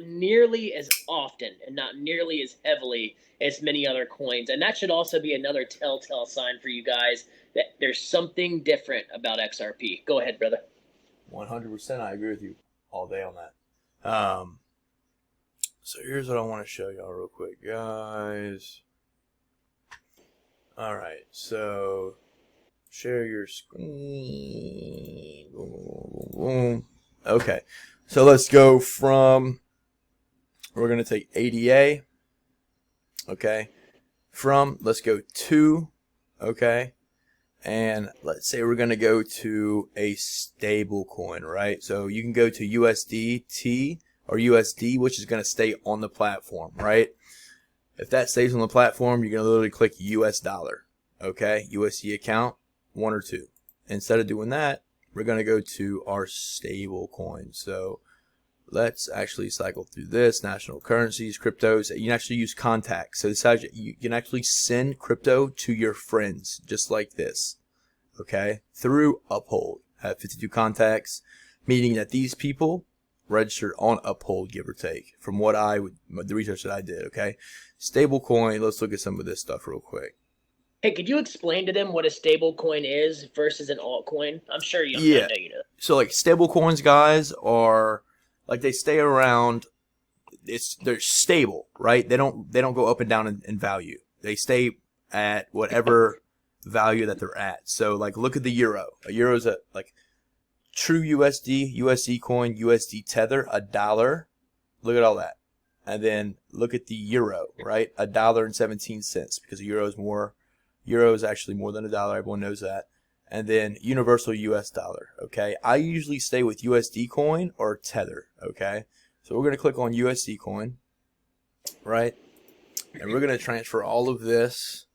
nearly as often and not nearly as heavily as many other coins. And that should also be another telltale sign for you guys that there's something different about XRP. Go ahead, brother. 100%. I agree with you all day on that. So here's what I want to show y'all real quick, guys. All right, so share your screen. Boom, boom, boom, boom. Okay, so let's go from, we're going to take ADA, okay, from, let's go to, okay, and let's say we're going to go to a stable coin, right? So you can go to USDT or USD, which is going to stay on the platform, right? If that stays on the platform, you're going to literally click US dollar, okay? USD account, 1 or 2. Instead of doing that, we're going to go to our stable coin. So let's actually cycle through this. National currencies, cryptos. You can actually use contacts. So this is, you can actually send crypto to your friends, just like this, okay? Through Uphold. I have 52 contacts, meaning that these people registered on Uphold, give or take, from what the research that I did, okay? Stable coin, let's look at some of this stuff real quick. Hey, could you explain to them what a stable coin is versus an altcoin? I'm sure you know. Yeah. I know you know. So like stable coins, guys, are like they stay around. They're stable, right? They don't go up and down in value. They stay at whatever value that they're at. So like look at the euro. A euro is like true USD coin, USD tether, $1. Look at all that. And then look at the euro, right? $1.17 because a euro is more. Euro is actually more than $1. Everyone knows that. And then universal US dollar. Okay. I usually stay with USD coin or tether. Okay. So we're going to click on USD coin, right? And we're going to transfer all of this.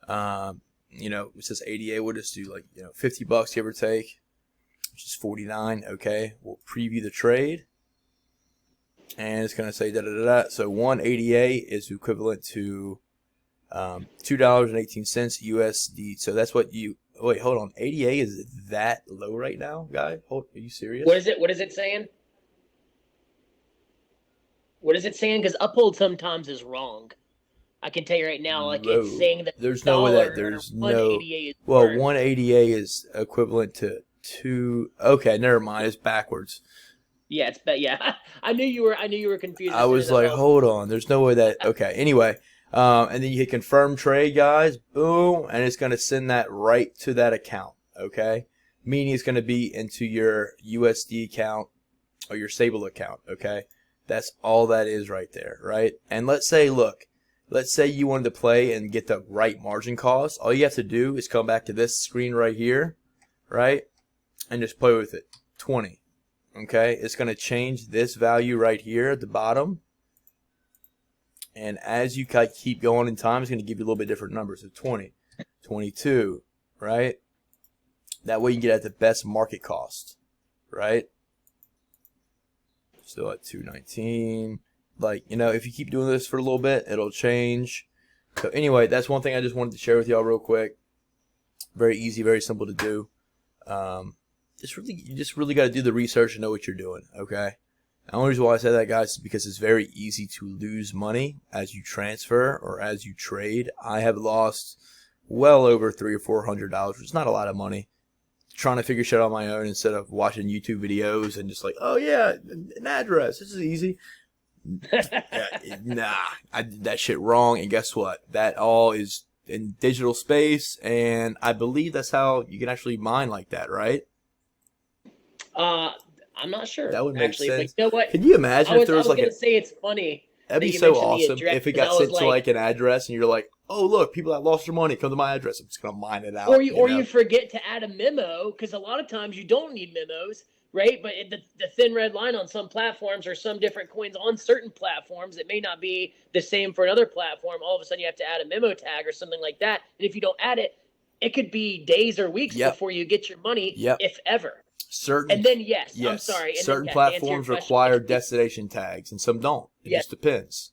You know, it says ADA. We'll just do like, you know, $50 give or take, which is 49. Okay. We'll preview the trade. And it's going to say da da da da. So one ADA is equivalent to $2.18 USD. So that's what you wait. Hold on. ADA is that low right now, guy? Hold. Are you serious? What is it? What is it saying? What is it saying? Because Uphold sometimes is wrong. I can tell you right now, like Low. it's saying that There's no way that there's no. is Well, worth. one ADA is equivalent to two. Okay, never mind. It's backwards. Yeah, it's yeah. I knew you were confused. I was like, hold on. There's no way that. Okay. Anyway. And then you hit confirm trade, guys. Boom. And it's going to send that right to that account. Okay. Meaning it's going to be into your USD account or your stable account. Okay. That's all that is right there. Right. And let's say, look, let's say you wanted to play and get the right margin cost. All you have to do is come back to this screen right here. Right. And just play with it. 20. Okay. It's going to change this value right here at the bottom. And as you keep going in time, it's going to give you a little bit different numbers. So 20, 22, right? That way you get at the best market cost, right? Still at 219. Like, you know, if you keep doing this for a little bit, it'll change. So anyway, that's one thing I just wanted to share with y'all real quick. Very easy, very simple to do. You just really got to do the research and know what you're doing, okay? The only reason why I say that, guys, is because it's very easy to lose money as you transfer or as you trade. I have lost well over $300 or $400, which is not a lot of money, trying to figure shit out on my own instead of watching YouTube videos and just like, oh yeah, an address, this is easy. Nah, I did that shit wrong, and guess what? That all is in digital space, and I believe that's how you can actually mine like that, right? I'm not sure. That would make actually, sense. But you know what? Can you imagine if there was like gonna say it's funny. That'd be so awesome if it got sent to like an address and you're like, oh look, people that lost their money come to my address. I'm just gonna mine it out. Or you forget to add a memo, because a lot of times you don't need memos, right? But the thin red line on some platforms or some different coins on certain platforms, it may not be the same for another platform. All of a sudden you have to add a memo tag or something like that. And if you don't add it, it could be days or weeks before you get your money, if ever. And then I'm sorry. Certain platforms require destination tags, and some don't. It just depends.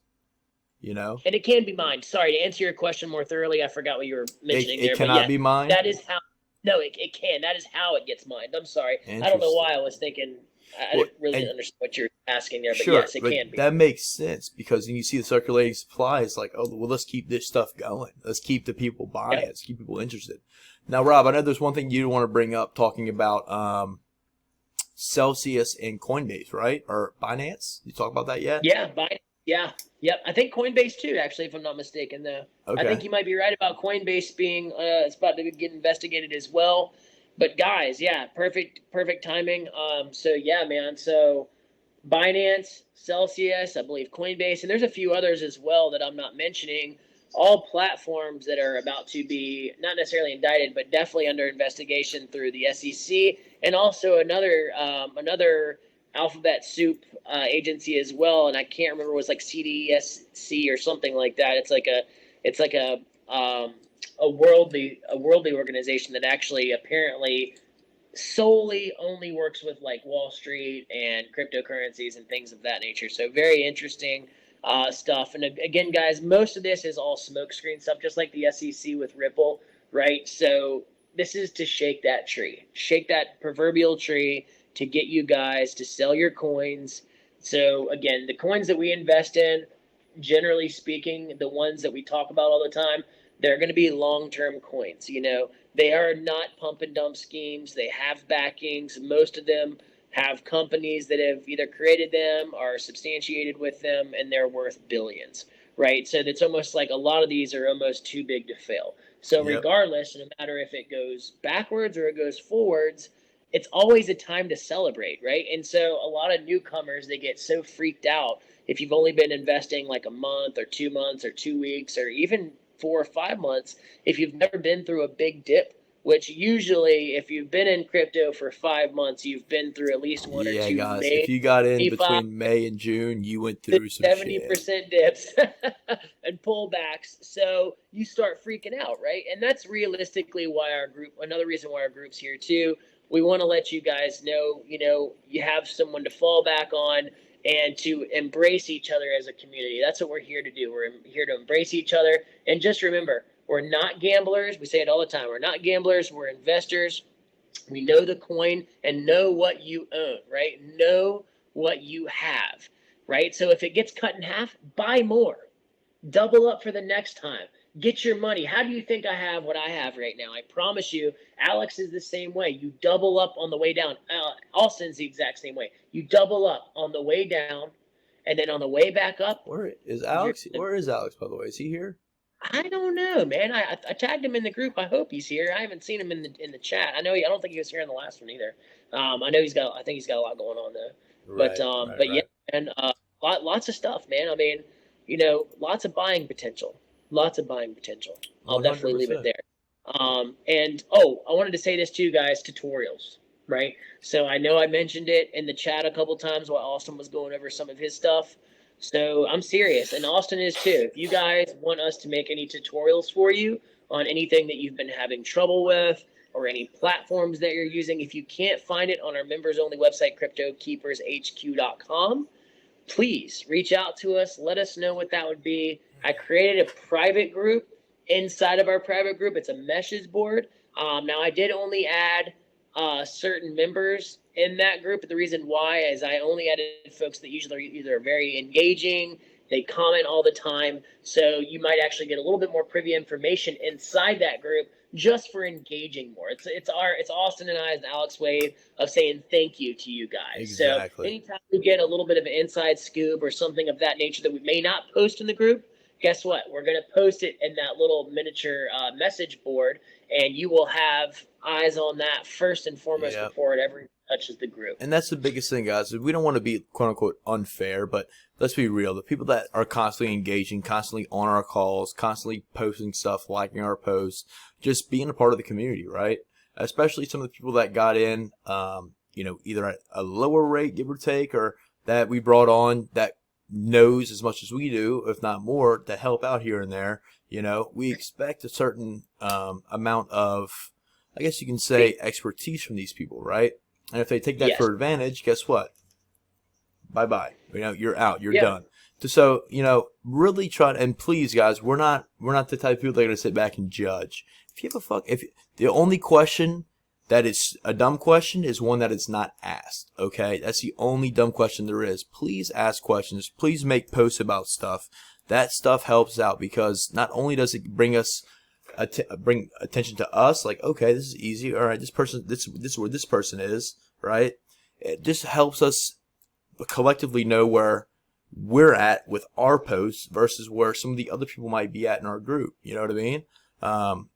You know. And it can be mined. Sorry, to answer your question more thoroughly, I forgot what you were mentioning there. It cannot be mined. That is how. No, it can. That is how it gets mined. I'm sorry. I don't know why I was thinking I Well, didn't really and understand what you're asking there, but sure, yes, it but can be. that makes sense because when you see the circulating supply, it's like, oh, well, let's keep this stuff going. Let's keep the people buying. Yep. Let's keep people interested. Now, Rob, I know there's one thing you want to bring up talking about Celsius and Coinbase, right? Or Binance. You talk about that yet? Yeah, yeah, yep. I think Coinbase too, actually, if I'm not mistaken. Though I Okay. think you might be right about Coinbase being it's about to get investigated as well. But guys, yeah, perfect timing. So yeah, man. So Binance, Celsius, I believe Coinbase, and there's a few others as well that I'm not mentioning. All platforms that are about to be not necessarily indicted, but definitely under investigation through the SEC, and also another alphabet soup agency as well. And I can't remember, it was like CDSC or something like that. It's like a worldly organization that actually apparently solely only works with like Wall Street and cryptocurrencies and things of that nature. So very interesting stuff. And again, guys, most of this is all smokescreen stuff, just like the SEC with Ripple, right? So this is to shake that proverbial tree to get you guys to sell your coins. So again, the coins that we invest in, generally speaking, the ones that we talk about all the time, they're going to be long-term coins. They are not pump and dump schemes. They have backings. Most of them have companies that have either created them or substantiated with them, and they're worth billions, right? So it's almost like a lot of these are almost too big to fail. So Yep. regardless, no matter if it goes backwards or it goes forwards, it's always a time to celebrate, right? And so a lot of newcomers, they get so freaked out if you've only been investing like a month or 2 months or 2 weeks or even 4 or 5 months, if you've never been through a big dip, which usually if you've been in crypto for 5 months, you've been through at least one or Yeah, two, guys. If maybe you got in 5 between May and June, you went through some shit. 70% dips and pullbacks. So you start freaking out, right? And that's realistically why another reason why our group's here too. We want to let you guys know, you have someone to fall back on and to embrace each other as a community. That's what we're here to do. We're here to embrace each other. And just remember, we're not gamblers. We say it all the time. We're not gamblers. We're investors. We know the coin and know what you own, right? Know what you have, right? So if it gets cut in half, buy more. Double up for the next time. Get your money. How do you think I have what I have right now? I promise you, Alex is the same way. You double up on the way down. Austin's the exact same way. You double up on the way down, and then on the way back up. Where is Alex? Where is Alex, by the way? Is he here? I don't know, man. I tagged him in the group. I hope he's here. I haven't seen him in the chat. I don't think he was here in the last one either. I know I think he's got a lot going on though. Right, But yeah, and lots of stuff, man. I mean, lots of buying potential. Lots of buying potential. I'll definitely leave it 100%. there. And I wanted to say this too, guys. Tutorials, right? So I know I mentioned it in the chat a couple times while Austin was going over some of his stuff. So I'm serious, and Austin is too. If you guys want us to make any tutorials for you on anything that you've been having trouble with or any platforms that you're using, if you can't find it on our members-only website, cryptokeepershq.com, please reach out to us. Let us know what that would be. I created a private group. Inside of our private group, it's a message board. Now, I did only add certain members in that group. The reason why is I only added folks that usually are either very engaging, they comment all the time. So you might actually get a little bit more privy information inside that group just for engaging more. It's Austin and I's Alex Wade of saying thank you to you guys. Exactly. So anytime we get a little bit of an inside scoop or something of that nature that we may not post in the group, guess what? We're going to post it in that little miniature message board, and you will have eyes on that first and foremost before it ever touches the group. And that's the biggest thing, guys. We don't want to be quote unquote unfair, but let's be real. The people that are constantly engaging, constantly on our calls, constantly posting stuff, liking our posts, just being a part of the community, right? Especially some of the people that got in, either at a lower rate, give or take, or that we brought on that knows as much as we do, if not more, to help out here and there. We expect a certain amount of, I guess you can say, expertise from these people, right? And if they take that for advantage, guess what? Bye-bye. You're out. You're done. So, really try to, and please, guys, we're not the type of people that are going to sit back and judge. If the only question that is a dumb question is one that is not asked. Okay, that's the only dumb question there is. Please ask questions. Please make posts about stuff. That stuff helps out because not only does it bring us bring attention to us, like, okay, this is easy. All right, this is where this person is, right? It just helps us collectively know where we're at with our posts versus where some of the other people might be at in our group. You know what I mean?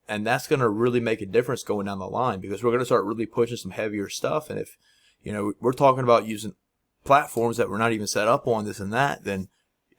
And that's going to really make a difference going down the line because we're going to start really pushing some heavier stuff. And if, we're talking about using platforms that we're not even set up on, this and that, then,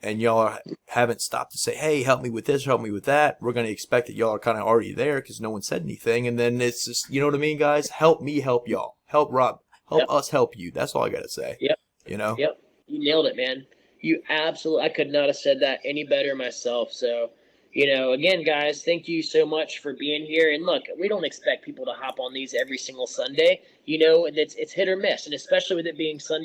and y'all haven't stopped to say, hey, help me with this, help me with that, we're going to expect that y'all are kind of already there because no one said anything. And then it's just, you know what I mean, guys? Help me help y'all. Help Rob. Help us help you. That's all I got to say. Yep. Yep. You nailed it, man. You absolutely, I could not have said that any better myself. So, again, guys, thank you so much for being here. And look, we don't expect people to hop on these every single Sunday. It's hit or miss. And especially with it being Sunday.